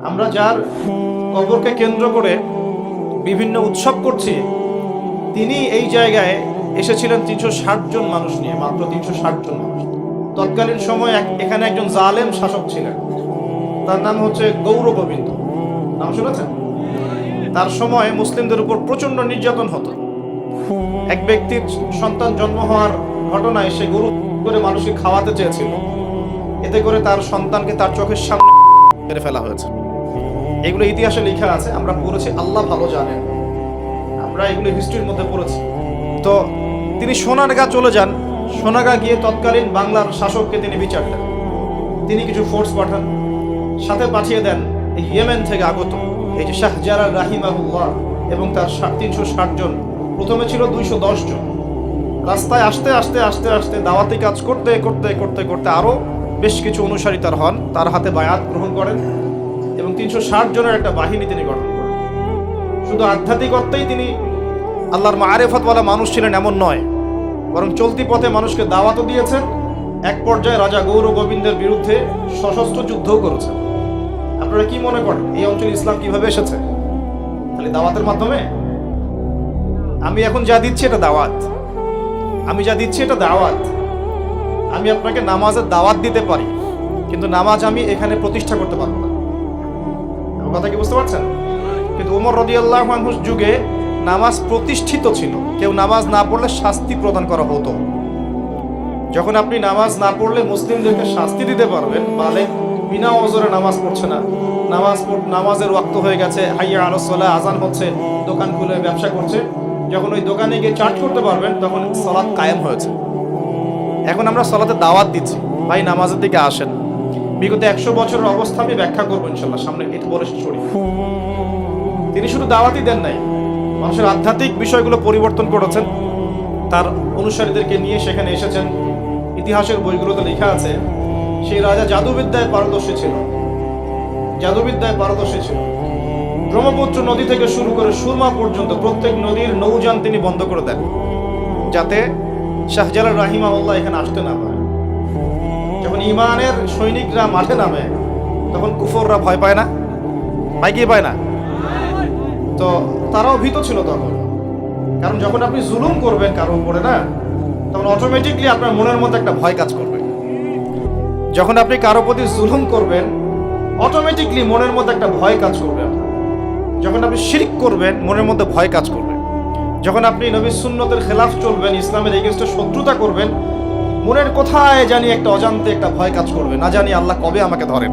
আমরা যার কবরকে কেন্দ্র করে বিভিন্ন উৎসব করছি, তিনি এই জায়গায় এসেছিলেন 360 জন মানুষ নিয়ে, মাত্র 360 জন মানুষ। তৎকালীন সময় এখানে একজন জালেম শাসক ছিলেন, তার নাম হচ্ছে গৌর গোবিন্দ। নাম শুনেছেন? তার সময় মুসলিমদের উপর প্রচন্ড নির্যাতন হতো। এক ব্যক্তির সন্তান জন্ম হওয়ার ঘটনায় সে গরু করে মানুষকে খাওয়াতে চেয়েছিল, এতে করে তার সন্তানকে তার চোখের সামনে মেরে ফেলা হয়েছে। এগুলো ইতিহাসে লেখা আছে, আমরা পড়েছি, আল্লাহ ভালো জানেন, আমরা এগুলো হিস্ট্রির মধ্যে পড়েছি। তো তিনি সোনারগাঁ চলে যান। সোনারগাঁ গিয়ে তৎকালীন বাংলার শাসককে তিনি বিচার দেন। তিনি কিছু ফোর্স পাঠান, সাথে পাঠিয়ে দেন এই ইয়েমেন থেকে আগত এই যে শাহজালাল রাহিমাহুল্লাহ এবং তার 360 জন। প্রথমে ছিল 210 জন। রাস্তায় আস্তে আস্তে আস্তে আস্তে দাওয়াতি কাজ করতে করতে করতে করতে আরও বেশ কিছু অনুসারী তার হন, তার হাতে বায়াত গ্রহণ করেন এবং 360 জনের একটা বাহিনী তিনি গঠন করেন। শুধু আধ্যাত্মিকত্বেই তিনি আল্লাহর মারেফতওয়ালা মানুষ ছিলেন এমন নয়, বরং চলতি পথে মানুষকে দাওয়াতও দিয়েছেন। এক পর্যায়ে রাজা গৌর গোবিন্দের বিরুদ্ধে সশস্ত্র যুদ্ধও করেছেন। আপনারা কি মনে করেন এই অঞ্চলে ইসলাম কিভাবে এসেছে? খালি দাওয়াতের মাধ্যমে? আমি এখন যা দিচ্ছি এটা দাওয়াত, আমি যা দিচ্ছি এটা দাওয়াত। আমি আপনাকে নামাজের দাওয়াত দিতে পারি, কিন্তু নামাজ আমি এখানে প্রতিষ্ঠা করতে পারবো না। আমার কথা কি বুঝতে পারছেন? কিন্তু ওমর রাদিয়াল্লাহু আনহুর যুগে নামাজ প্রতিষ্ঠিত ছিল। কেউ নামাজ না পড়লে শাস্তি প্রদান করা হতো। যখন আপনি নামাজ না পড়লে মুসলিমদেরকে শাস্তি দিতে পারবেন, বলে বিনা ওজরে নামাজ পড়ছে না, নামাজের ওয়াক্ত হয়ে গেছে, হাইয়া আলাস সালাহ, আজান হচ্ছে, দোকান খুলে ব্যবসা করছে, যখন ওই দোকানে গিয়ে চার্জ করতে পারবেন তখন সালাত কায়েম হয়েছে। এখন আমরা সালাতে দাওয়াত দিচ্ছি, ভাই নামাজের দিকে আসেন। বিগত 100 বছরের অবস্থা আমি ব্যাখ্যা করবো ইনশাল্লাহ সামনে, এটা বলে ছড়ি। তিনি শুধু দাওয়াতই দেন নাই, মানুষের আধ্যাত্মিক বিষয়গুলো পরিবর্তন করেছেন। তার অনুসারীদেরকে নিয়ে সেখানে এসেছেন। ইতিহাসের বইগুলোতে লেখা আছে সেই রাজা জাদুবিদ্যায় পারদর্শী ছিল, জাদুবিদ্যায় পারদর্শী ছিল। ব্রহ্মপুত্র নদী থেকে শুরু করে সুরমা পর্যন্ত প্রত্যেক নদীর নৌযান তিনি বন্ধ করে দেন, যাতে শাহজালাল রাহিমাহুল্লাহ এখানে আসতে না পারে। যখন ইমানের সৈনিকরা মাঠে নামে তখন কুফররা ভয় পায় না? পায় কি পায় না? তো তারাও ভীত ছিল তখন, কারণ যখন আপনি জুলুম করবেন কারোর উপরে না, তখন অটোমেটিকলি আপনার মনের মধ্যে একটা ভয় কাজ করবে। যখন আপনি কারো প্রতি জুলুম করবেন, অটোমেটিকলি মনের মধ্যে একটা ভয় কাজ করবে। যখন আপনি শিরক করবেন, মনের মধ্যে ভয় কাজ করবে। যখন আপনি নবীর সুন্নতের খেলাফ চলবেন, ইসলামের এগেইনস্টে শত্রুতা করবেন, মনের কোথায় জানি একটা অজান্তে একটা ভয় কাজ করবে, না জানি আল্লাহ কবে আমাকে ধরেন।